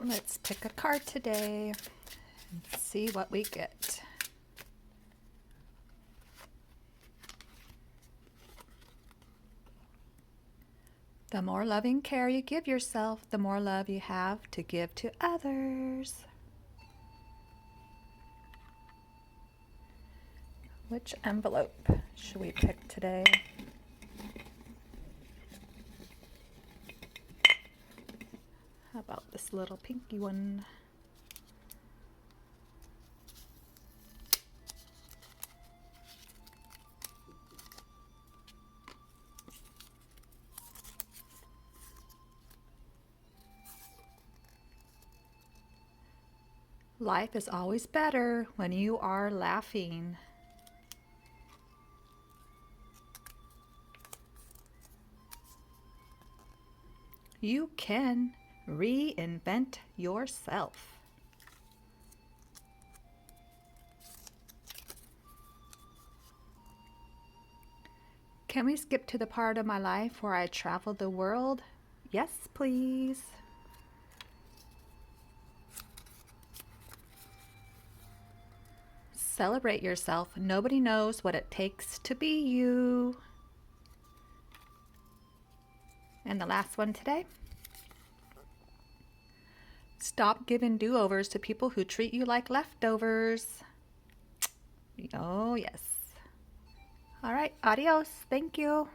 Let's pick a card today and see what we get. The more loving care you give yourself, the more love you have to give to others. Which envelope should we pick today? How about this little pinky one? Life is always better when you are laughing. You can reinvent yourself. Can we skip to the part of my life where I traveled the world? Yes, please. Celebrate yourself. Nobody knows what it takes to be you. And the last one today. Stop giving do-overs to people who treat you like leftovers. Oh, yes. All right. Adios. Thank you.